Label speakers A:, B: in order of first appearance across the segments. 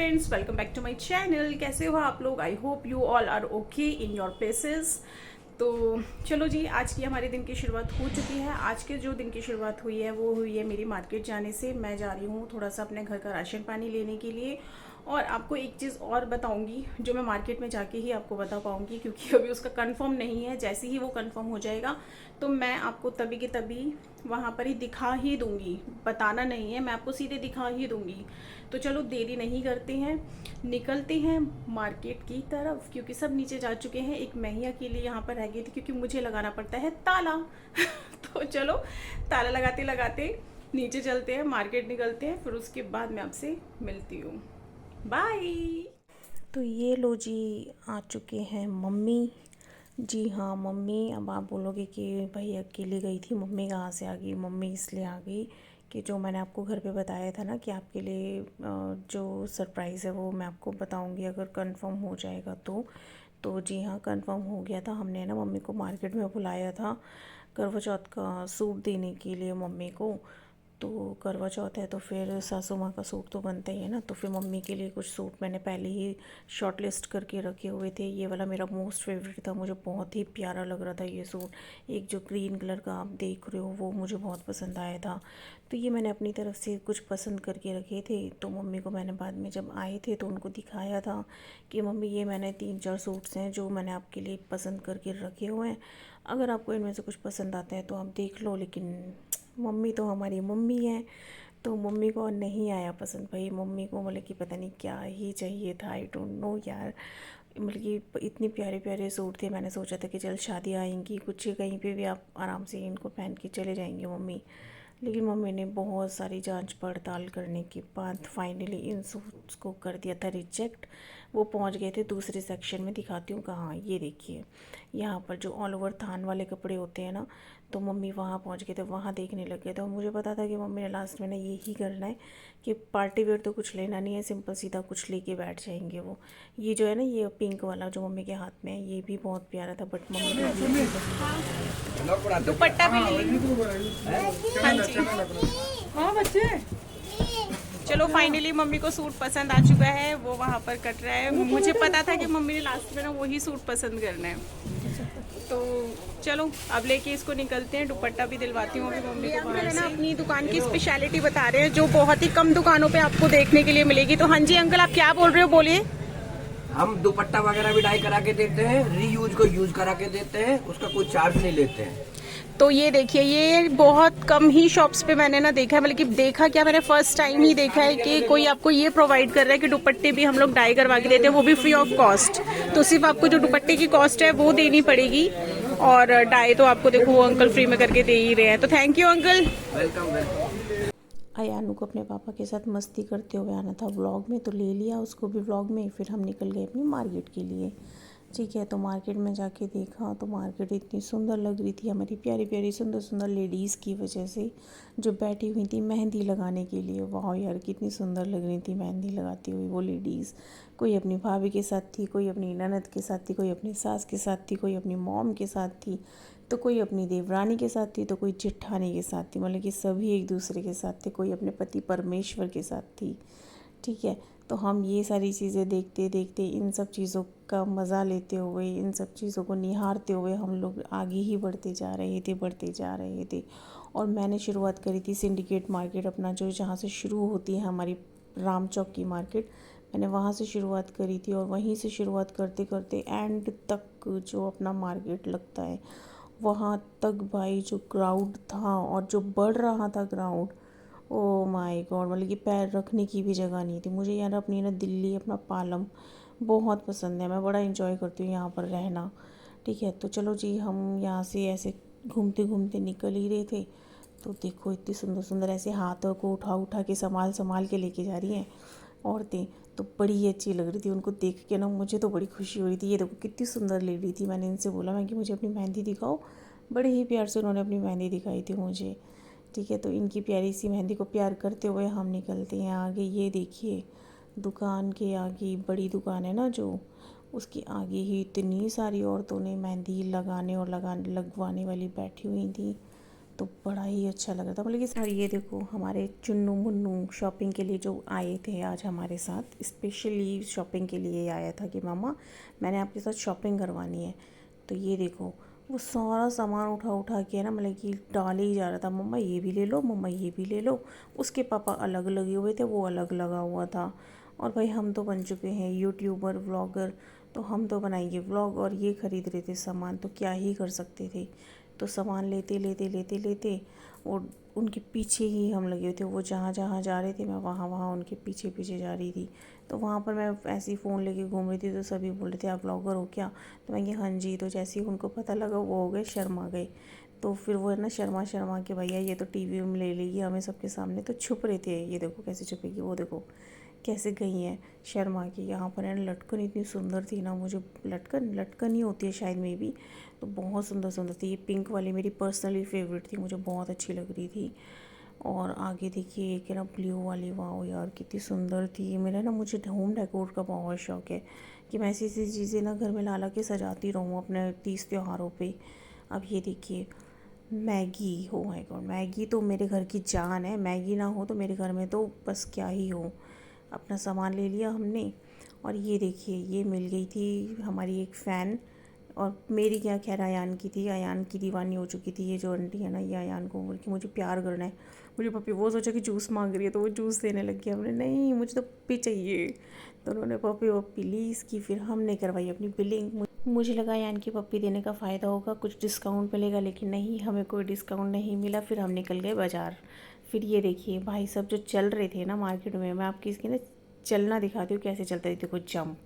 A: Friends, welcome back to my channel. कैसे हो आप लोग? I hope you all are okay in your places. तो चलो जी, आज की हमारे दिन की शुरुआत हो चुकी है। आज के जो दिन की शुरुआत हुई है वो हुई है मेरी मार्केट जाने से। मैं जा रही हूँ थोड़ा सा अपने घर का राशन पानी लेने के लिए। और आपको एक चीज़ और बताऊंगी जो मैं मार्केट में जाके ही आपको बता पाऊंगी, क्योंकि अभी उसका कंफर्म नहीं है। जैसे ही वो कंफर्म हो जाएगा तो मैं आपको तभी के तभी वहाँ पर ही दिखा ही दूंगी। बताना नहीं है, मैं आपको सीधे दिखा ही दूंगी। तो चलो देरी नहीं करते हैं, निकलते हैं मार्केट की तरफ, क्योंकि सब नीचे जा चुके हैं। एक मैं ही अकेले यहाँ पर रह गई थी क्योंकि मुझे लगाना पड़ता है ताला। तो चलो ताला लगाते लगाते नीचे चलते हैं, मार्केट निकलते हैं, फिर उसके बाद मैं आपसे मिलती हूँ। बाय। तो ये लो जी, आ चुके हैं मम्मी। जी हाँ मम्मी। अब आप बोलोगे कि भाई अकेली गई थी, मम्मी कहाँ से आ गई? मम्मी इसलिए आ गई कि जो मैंने आपको घर पे बताया था ना कि आपके लिए जो सरप्राइज़ है वो मैं आपको बताऊंगी अगर कंफर्म हो जाएगा तो जी हाँ, कंफर्म हो गया था। हमने ना मम्मी को मार्केट में बुलाया था करवा चौथ का सूट देने के लिए मम्मी को। तो करवा चौथ है तो फिर सासू माँ का सूट तो बनता ही है ना। तो फिर मम्मी के लिए कुछ सूट मैंने पहले ही शॉर्ट लिस्ट करके रखे हुए थे। ये वाला मेरा मोस्ट फेवरेट था, मुझे बहुत ही प्यारा लग रहा था ये सूट। एक जो ग्रीन कलर का आप देख रहे हो वो मुझे बहुत पसंद आया था। तो ये मैंने अपनी तरफ से कुछ पसंद करके रखे थे। तो मम्मी को मैंने बाद में जब आए थे तो उनको दिखाया था कि मम्मी ये मैंने 3-4 सूट्स हैं जो मैंने आपके लिए पसंद करके रखे हुए हैं। अगर आपको इनमें से कुछ पसंद आता है तो आप देख लो। लेकिन मम्मी तो हमारी मम्मी है, तो मम्मी को नहीं आया पसंद। भाई मम्मी को मतलब कि पता नहीं क्या ही चाहिए था, आई डोंट नो यार। मतलब कि इतने प्यारे प्यारे सूट थे, मैंने सोचा था कि चल शादी आएंगी कुछ कहीं पे भी आप आराम से इनको पहन के चले जाएंगे मम्मी। लेकिन मम्मी ने बहुत सारी जांच पड़ताल करने के बाद फाइनली इन सूट्स को कर दिया था रिजेक्ट। वो पहुंच गए थे दूसरे सेक्शन में। दिखाती हूँ कहाँ, ये देखिए यहाँ पर जो ऑल ओवर थान वाले कपड़े होते हैं ना, तो मम्मी वहाँ पहुँच गए थे, वहाँ देखने लग गए थे। और मुझे पता था कि मम्मी ने लास्ट में ना यही करना है कि पार्टी वेयर तो कुछ लेना नहीं है, सिंपल सीधा कुछ लेके बैठ जाएंगे वो। ये जो है ना, ये पिंक वाला जो मम्मी के हाथ में है, ये भी बहुत प्यारा था, बट मम्मी ने दुपट्टा भी ले लिया। हाँ जी हाँ बच्चे। चलो फाइनली मम्मी को सूट पसंद आ चुका है, वो वहाँ पर कट रहा है। मुझे पता था कि मम्मी ने लास्ट में ना वही सूट पसंद करना है। तो चलो अब लेके इसको निकलते हैं। दुपट्टा भी दिलवाती हूँ अभी मम्मी को बाहर से। अपनी दुकान की स्पेशलिटी बता रहे हैं जो बहुत ही कम दुकानों पे आपको देखने के लिए मिलेगी। तो हाँ जी अंकल, आप क्या बोल रहे हो, बोलिए।
B: हम दुपट्टा वगैरह भी डाई करा के देते हैं, रीयूज को यूज करा के देते हैं, उसका कोई चार्ज नहीं लेते हैं।
A: तो ये देखिए, ये बहुत कम ही शॉप्स पे मैंने ना देखा है, बल्कि देखा क्या, मैंने फर्स्ट टाइम ही देखा है कि कोई आपको ये प्रोवाइड कर रहा है कि दुपट्टे भी हम लोग डाई करवा के देते हैं, वो भी फ्री ऑफ कॉस्ट। तो सिर्फ आपको जो दुपट्टे की कॉस्ट है वो देनी पड़ेगी, और डाई तो आपको देखो वो अंकल फ्री में करके दे ही रहे हैं। तो thank you uncle.
B: Welcome welcome.
A: Ayanu को अपने पापा के साथ मस्ती करते हुए आना था व्लॉग में, तो ले लिया उसको भी व्लॉग में। फिर हम निकल गए अपनी मार्केट के लिए। ठीक है, तो मार्केट में जाके देखा तो मार्केट इतनी सुंदर लग रही थी हमारी प्यारी प्यारी सुंदर सुंदर लेडीज़ की वजह से, जो बैठी हुई थी मेहंदी लगाने के लिए। वाह यार, कितनी सुंदर लग रही थी मेहंदी लगाती हुई वो लेडीज़। कोई अपनी भाभी के साथ थी, कोई अपनी ननद के साथ थी, कोई अपनी सास के साथ थी, कोई अपनी मॉम के साथ थी, तो कोई अपनी देवरानी के साथ थी, तो कोई जेठानी के साथ थी। मतलब कि सभी एक दूसरे के साथ थे। कोई अपने पति परमेश्वर के साथ थी। ठीक है, तो हम ये सारी चीज़ें देखते देखते, इन सब चीज़ों का मज़ा लेते हुए, इन सब चीज़ों को निहारते हुए हम लोग आगे ही बढ़ते जा रहे थे। और मैंने शुरुआत करी थी सिंडिकेट मार्केट, अपना जो जहाँ से शुरू होती है हमारी राम चौक की मार्केट, मैंने वहाँ से शुरुआत करी थी। और वहीं से शुरुआत करते करते एंड तक जो अपना मार्केट लगता है वहाँ तक भाई जो क्राउड था और जो बढ़ रहा था क्राउड, ओ माय गॉड, मतलब कि पैर रखने की भी जगह नहीं थी। मुझे यार अपनी ना दिल्ली, अपना पालम बहुत पसंद है, मैं बड़ा इंजॉय करती हूँ यहाँ पर रहना। ठीक है, तो चलो जी, हम यहाँ से ऐसे घूमते घूमते निकल ही रहे थे। तो देखो इतनी सुंदर सुंदर ऐसे हाथों को उठा उठा के संभाल संभाल के लेके जा रही हैं औरतें। तो बड़ी अच्छी लग रही थी उनको देख के ना, मुझे तो बड़ी खुशी हो रही थी। ये देखो कितनी सुंदर लेडी थी। मैंने इनसे बोला मैं कि मुझे अपनी मेहंदी दिखाओ। बड़े ही प्यार से उन्होंने अपनी मेहंदी दिखाई थी मुझे। ठीक है, तो इनकी प्यारी सी मेहंदी को प्यार करते हुए हम निकलते हैं आगे। ये देखिए दुकान के आगे, बड़ी दुकान है ना जो, उसके आगे ही इतनी सारी औरतों ने मेहंदी लगाने और लगवाने वाली बैठी हुई थी। तो बड़ा ही अच्छा लग रहा था। मतलब कि और ये देखो हमारे चुन्नू मुन्नू शॉपिंग के लिए जो आए थे आज हमारे साथ, स्पेशली शॉपिंग के लिए आया था कि मामा मैंने आपके साथ शॉपिंग करवानी है। तो ये देखो वो सारा सामान उठा उठा के ना मतलब कि डाले ही जा रहा था, मम्मा ये भी ले लो, मम्मा ये भी ले लो। उसके पापा अलग लगे हुए थे, वो अलग लगा हुआ था। और भाई हम तो बन चुके हैं यूट्यूबर व्लॉगर, तो हम तो बनाएंगे व्लॉग, और ये ख़रीद रहे थे सामान, तो क्या ही कर सकते थे। तो सामान लेते लेते लेते लेते और उनके पीछे ही हम लगे हुए थे। वो जहाँ जहाँ जा रहे थे मैं वहाँ वहाँ उनके पीछे पीछे जा रही थी। तो वहाँ पर मैं ऐसे ही फ़ोन लेके घूम रही थी, तो सभी बोल रहे थे आप व्लॉगर हो क्या? तो मैं कि हाँ जी। तो जैसे ही उनको पता लगा वो हो गए शर्मा गए। तो फिर वो है ना शर्मा शर्मा के भैया ये तो टीवी में ले लेगी हमें सबके सामने, तो छुप रहे थे। ये देखो कैसे छुपेगी, वो देखो कैसे गई हैं शर्मा की। यहाँ पर है लटकन इतनी सुंदर थी ना, मुझे लटकन ही होती है शायद में भी, तो बहुत सुंदर सुंदर थी। ये पिंक वाली मेरी पर्सनली फेवरेट थी, मुझे बहुत अच्छी लग रही थी। और आगे देखिए एक है ना ब्लू वाली, वाह यार कितनी सुंदर थी। मेरा ना मुझे होम डेकोर का बहुत शौक है कि मैं ऐसी ऐसी चीज़ें ना घर में ला के सजाती रहूँ अपने 30 त्योहारों पे। अब ये देखिए मैगी, हो माय गॉड, मैगी तो मेरे घर की जान है। मैगी ना हो तो मेरे घर में तो बस क्या ही हो। अपना सामान ले लिया हमने। और ये देखिए ये मिल गई थी हमारी एक फ़ैन, और मेरी क्या खैर अयान की थी, अयान की दीवानी हो चुकी थी। ये जो आंटी है ना ये अयान को बोल के मुझे प्यार करना है। मुझे पप्पी वो सोचा कि जूस मांग रही है तो वो जूस देने लग गया। हमने नहीं मुझे तो पप्पी चाहिए, तो उन्होंने पप्पी वप्पी ली इसकी। फिर हमने करवाई अपनी बिलिंग। मुझे लगा अयान की पप्पी देने का फ़ायदा होगा, कुछ डिस्काउंट मिलेगा, लेकिन नहीं, हमें कोई डिस्काउंट नहीं मिला। फिर हम निकल गए बाज़ार। फिर ये देखिए भाई सब जो चल रहे थे ना मार्केट में, मैं आपकी इसकी ना चलना दिखाती हूँ कैसे चलता है। देखो जंप,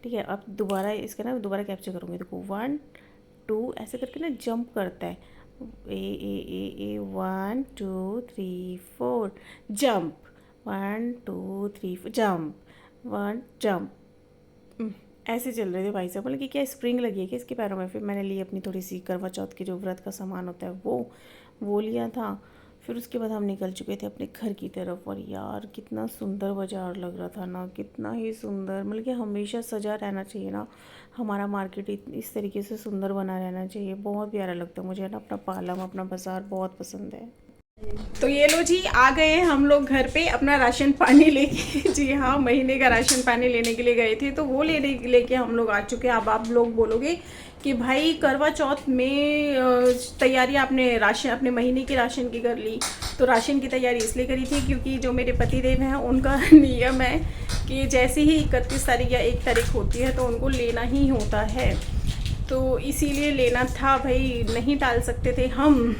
A: ठीक है। अब दोबारा इसका ना दोबारा कैप्चर करूँगी। देखो 1 2 ऐसे करके ना जंप करता है। ए 1 2 3 4 जंप, 1 2 3 जंप 1 जंप। ऐसे चल रहे थे भाई साहब। बोले कि क्या स्प्रिंग लगी है क्या इसके पैरों में? फिर मैंने ली अपनी थोड़ी सी करवा चौथ की जो व्रत का सामान होता है वो लिया था। फिर उसके बाद हम निकल चुके थे अपने घर की तरफ। और यार कितना सुंदर बाज़ार लग रहा था ना, कितना ही सुंदर। मतलब कि हमेशा सजा रहना चाहिए ना हमारा मार्केट, इस तरीके से सुंदर बना रहना चाहिए। बहुत प्यारा लगता है मुझे ना अपना पालम, अपना बाज़ार बहुत पसंद है। तो ये लो जी आ गए हैं हम लोग घर पे अपना राशन पानी लेके। जी हाँ, महीने का राशन पानी लेने के लिए गए थे, तो वो लेके हम लोग आ चुके हैं। अब आप लोग बोलोगे कि भाई करवा चौथ में तैयारी आपने राशन अपने महीने की राशन की कर ली। तो राशन की तैयारी इसलिए करी थी क्योंकि जो मेरे पति देव हैं उनका नियम है कि जैसे ही 31 तारीख या 1 तारीख होती है तो उनको लेना ही होता है, तो इसीलिए लेना था भाई, नहीं टाल सकते थे हम।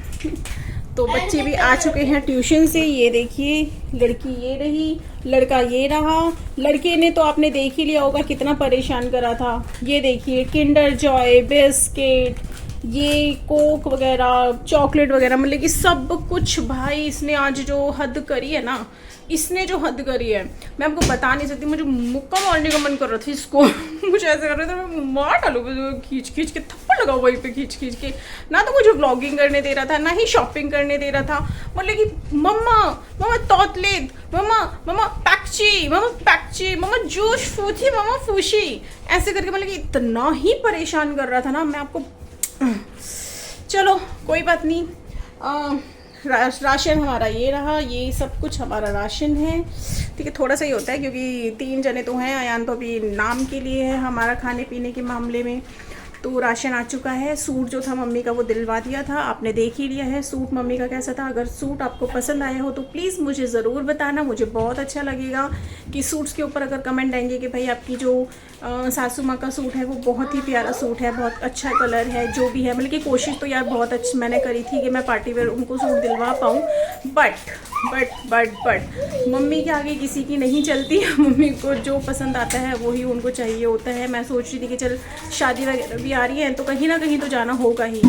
A: तो बच्चे भी आ चुके हैं ट्यूशन से। ये देखिए लड़की ये रही, लड़का ये रहा। लड़के ने तो आपने देख ही लिया होगा कितना परेशान करा था। ये देखिए किंडर जॉय, बिस्किट, ये कोक वगैरह, चॉकलेट वगैरह, मतलब कि सब कुछ भाई इसने आज जो हद करी है ना, इसने जो हद करी है मैं आपको बता नहीं सकती। मुझे मुक्का मारने का मन कर रहा था इसको। मुझे ऐसे कर रहा था मैं मार डालू, खींच खींच के थप्पड़ लगा वहीं पे खींच खींच के। ना तो मुझे व्लॉगिंग करने दे रहा था, ना ही शॉपिंग करने दे रहा था। मतलब कि मम्मा तोतलेद, मम्मा पैक्ची, मम्मा जूश फूथी, मम्मा फूशी, ऐसे करके मतलब कि इतना ही परेशान कर रहा था ना। मैं आपको चलो कोई बात नहीं, राशन हमारा ये रहा, ये सब कुछ हमारा राशन है, ठीक है। थोड़ा सा ही होता है क्योंकि 3 जने तो हैं, अयान तो अभी नाम के लिए है हमारा खाने पीने के मामले में। तो राशन आ चुका है। सूट जो था मम्मी का वो दिलवा दिया था, आपने देख ही लिया है सूट मम्मी का कैसा था। अगर सूट आपको पसंद आया हो तो प्लीज़ मुझे ज़रूर बताना, मुझे बहुत अच्छा लगेगा कि सूट्स के ऊपर अगर कमेंट आएंगे कि भाई आपकी जो सासू माँ का सूट है वो बहुत ही प्यारा सूट है, बहुत अच्छा कलर है, जो भी है। मतलब कि कोशिश तो यार बहुत अच्छी मैंने करी थी कि मैं पार्टी वेयर उनको सूट दिलवा पाऊँ, बट मम्मी के आगे किसी की नहीं चलती। मम्मी को जो पसंद आता है वही उनको चाहिए होता है। मैं सोच रही थी कि चल शादी वगैरह भी आ रही है तो कहीं ना कहीं तो जाना होगा ही,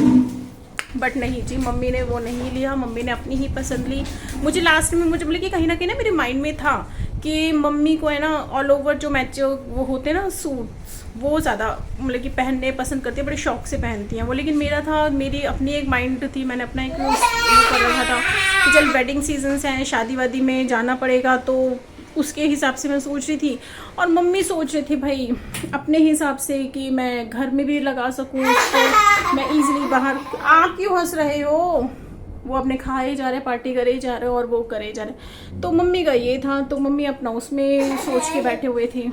A: बट नहीं जी, मम्मी ने वो नहीं लिया। मम्मी ने अपनी ही पसंद ली। मुझे लास्ट में मुझे बोले कि कहीं ना कहीं ना मेरे माइंड में था कि मम्मी को है ना ऑल ओवर जो मैच वो होते हैं ना सूट, वो ज़्यादा मतलब कि पहनने पसंद करती है, बड़े शौक से पहनती हैं वो। लेकिन मेरा था, मेरी अपनी एक माइंड थी, मैंने अपना एक वो कर रखा था कि चल वेडिंग सीजन्स हैं, शादी वादी में जाना पड़ेगा, तो उसके हिसाब से मैं सोच रही थी। और मम्मी सोच रही थी भाई अपने हिसाब से कि मैं घर में भी लगा सकूँ उसको, मैं ईजिली बाहर। आप क्यों हंस रहे हो? वो अपने खाए जा रहे, पार्टी करे जा रहे और वो करे जा रहे। तो मम्मी का ये था, तो मम्मी अपना उसमें सोच के बैठे हुए थे।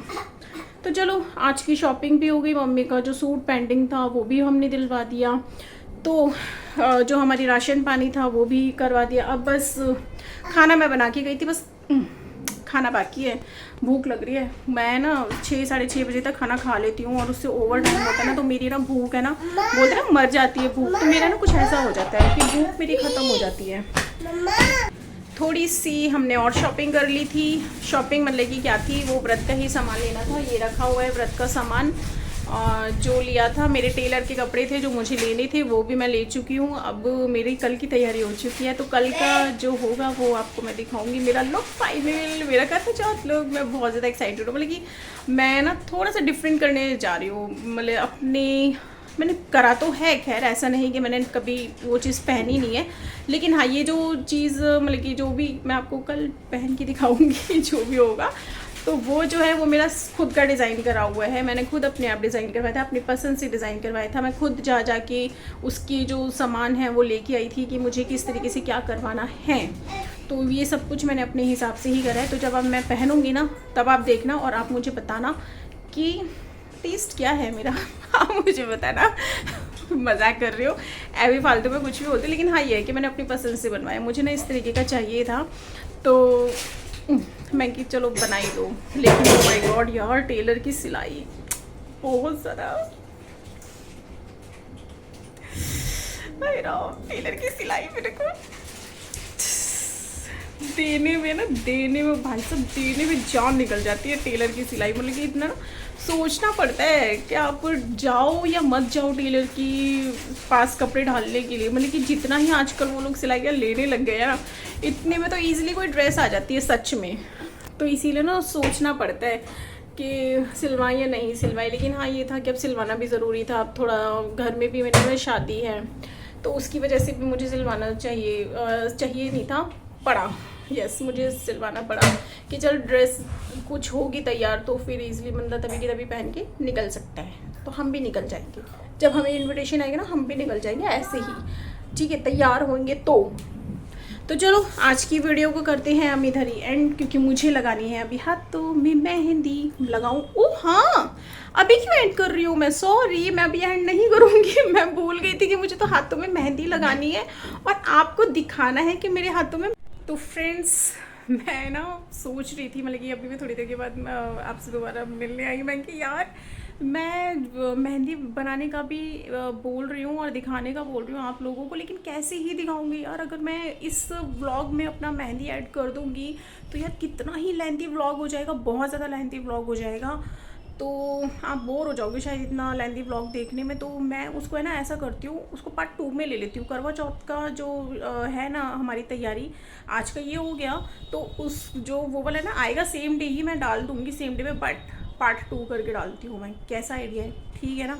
A: तो चलो आज की शॉपिंग भी हो गई, मम्मी का जो सूट पेंडिंग था वो भी हमने दिलवा दिया, तो जो हमारी राशन पानी था वो भी करवा दिया। अब बस खाना मैं बना के गई थी, बस खाना बाकी है, भूख लग रही है। मैं ना 6 साढ़े 6 बजे तक खाना खा लेती हूँ और उससे ओवर टाइम होता है ना तो मेरी ना भूख है ना, बोलते ना मर जाती है भूख, तो मेरा ना कुछ ऐसा हो जाता है कि भूख मेरी ख़त्म हो जाती है। थोड़ी सी हमने और शॉपिंग कर ली थी। शॉपिंग मतलब कि क्या थी, वो व्रत का ही सामान लेना था। ये रखा हुआ है व्रत का सामान, जो लिया था। मेरे टेलर के कपड़े थे जो मुझे लेने थे, वो भी मैं ले चुकी हूँ। अब मेरी कल की तैयारी हो चुकी है, तो कल का जो होगा वो आपको मैं दिखाऊंगी। मेरा लुक फाइनल, मेरा कहता चाहत लुक, मैं बहुत ज़्यादा एक्साइटेड हूँ। मतलब कि मैं ना थोड़ा सा डिफरेंट करने जा रही हूँ। मतलब अपने मैंने करा तो है, खैर ऐसा नहीं कि मैंने कभी वो चीज़ पहनी नहीं है, लेकिन हाँ ये जो चीज़ मतलब कि जो भी मैं आपको कल पहन के दिखाऊंगी जो भी होगा, तो वो जो है वो मेरा खुद का डिज़ाइन करा हुआ है। मैंने खुद अपने आप डिज़ाइन करवाया था, अपनी पसंद से डिज़ाइन करवाया था। मैं खुद जा के उसकी जो सामान है वो लेके आई थी कि मुझे किस तरीके से क्या करवाना है। तो ये सब कुछ मैंने अपने हिसाब से ही करा है। तो जब अब मैं पहनूंगी ना तब आप देखना और आप मुझे बताना कि टेस्ट क्या है मेरा। आप मुझे बताना। मजाक कर रही हो, ऐसे फालतू में कुछ भी होते, लेकिन हाँ ये है कि मैंने अपनी पसंद से बनवाया। मुझे ना इस तरीके का चाहिए था, तो मैं कि चलो बनाई दो। लेकिन ओ माय गॉड यार, टेलर की सिलाई बहुत ज़्यादा, टेलर की सिलाई मेरे को देने में भाई साहब देने में जान निकल जाती है। टेलर की सिलाई मतलब कि इतना सोचना पड़ता है कि आप जाओ या मत जाओ टेलर की पास कपड़े ढालने के लिए। मतलब कि जितना ही आजकल वो लोग सिलाइयाँ लेने लग गए हैं ना, इतने में तो ईजिली कोई ड्रेस आ जाती है सच में। तो इसीलिए ना सोचना पड़ता है कि सिलवाएं या नहीं सिलवाएं। लेकिन हाँ ये था कि अब सिलवाना भी ज़रूरी था। अब थोड़ा घर में भी मेरे में शादी है, तो उसकी वजह से भी मुझे सिलवाना चाहिए नहीं था, पड़ा। यस, मुझे सिलवाना पड़ा कि चल ड्रेस कुछ होगी तैयार तो फिर इजीली बंदा तभी की तभी पहन के निकल सकता है। तो हम भी निकल जाएंगे, जब हमें इनविटेशन आएगा ना हम भी निकल जाएंगे ऐसे ही, ठीक है, तैयार होंगे तो चलो आज की वीडियो को करते हैं हम इधर ही एंड, क्योंकि मुझे लगानी है अभी हाथों में मेहंदी। लगाऊं? ओह हाँ, अभी क्यों एंड कर रही हूँ मैं, सॉरी, मैं अभी एंड नहीं करूँगी। मैं भूल गई थी कि मुझे तो हाथों में मेहंदी लगानी है और आपको दिखाना है कि मेरे हाथों में। तो फ्रेंड्स मैं ना सोच रही थी, मतलब कि अभी मैं थोड़ी देर के बाद आपसे दोबारा मिलने आई। मैं कि यार मैं मेहंदी बनाने का भी बोल रही हूँ और दिखाने का बोल रही हूँ आप लोगों को, लेकिन कैसे ही दिखाऊंगी यार। अगर मैं इस व्लॉग में अपना मेहंदी ऐड कर दूँगी तो यार कितना ही लेंथी व्लॉग हो जाएगा, बहुत ज़्यादा लेंथी व्लॉग हो जाएगा। तो आप बोर हो जाओगे शायद इतना लेंथी व्लॉग देखने में। तो मैं उसको है ना ऐसा करती हूँ, उसको पार्ट 2 में ले लेती हूँ। करवा चौथ का जो है ना हमारी तैयारी, आज का ये हो गया, तो उस जो वो वाला ना आएगा सेम डे ही मैं डाल दूँगी, सेम डे में पार्ट 2 करके डालती हूँ मैं। कैसा आइडिया है, ठीक है ना?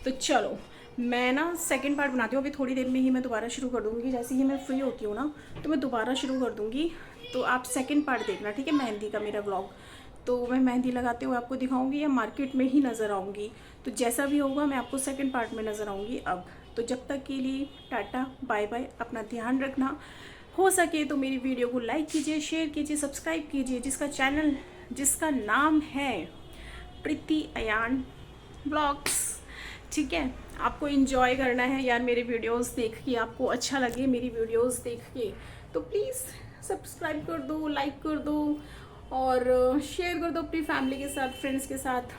A: तो चलो मैं ना सेकंड पार्ट बनाती हूँ। अभी थोड़ी देर में ही मैं दोबारा शुरू कर दूँगी, जैसे ही मैं फ्री होती हूँ ना तो मैं दोबारा शुरू कर दूँगी। तो आप सेकंड पार्ट देखना, ठीक है, मेहंदी का मेरा व्लॉग। तो मैं मेहंदी लगाते हुए आपको दिखाऊंगी या मार्केट में ही नज़र आऊँगी, तो जैसा भी होगा मैं आपको सेकंड पार्ट में नज़र आऊँगी। अब तो जब तक के लिए टाटा बाय बाय, अपना ध्यान रखना। हो सके तो मेरी वीडियो को लाइक कीजिए, शेयर कीजिए, सब्सक्राइब कीजिए, जिसका नाम है प्रीति अयान ब्लॉग्स, ठीक है। आपको एंजॉय करना है यार मेरे वीडियोस देख के, आपको अच्छा लगे मेरी वीडियोस देख के, तो प्लीज़ सब्सक्राइब कर दो, लाइक कर दो और शेयर कर दो अपनी फैमिली के साथ, फ्रेंड्स के साथ।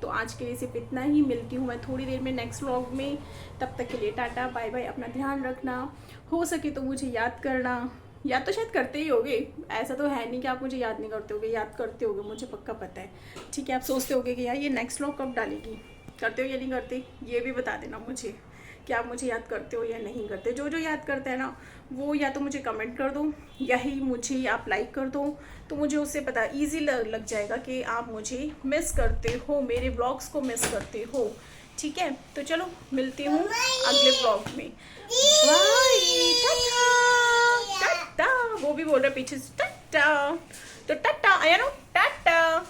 A: तो आज के लिए सिर्फ इतना ही, मिलती हूँ मैं थोड़ी देर में नेक्स्ट व्लॉग में। तब तक के लिए टाटा बाय बाय, अपना ध्यान रखना। हो सके तो मुझे याद करना, याद तो शायद करते ही होगे, ऐसा तो है नहीं कि आप मुझे याद नहीं करते होगे, याद करते होगे, मुझे पक्का पता है, ठीक है। आप सोचते होगे कि यार ये नेक्स्ट व्लॉग कब डालेगी, करते हो या नहीं करते, ये भी बता देना मुझे कि आप मुझे याद करते हो या नहीं करते। जो याद करते हैं ना वो या तो मुझे कमेंट कर दो या ही मुझे आप लाइक कर दो, तो मुझे उससे पता ईजी लग जाएगा कि आप मुझे मिस करते हो, मेरे ब्लॉग्स को मिस करते हो, ठीक है। तो चलो मिलती हूँ अगले ब्लॉग में, बाय, टाटा। वो भी बोल रहा है पीछे से टाटा, तो टाटा आया ना, टाटा।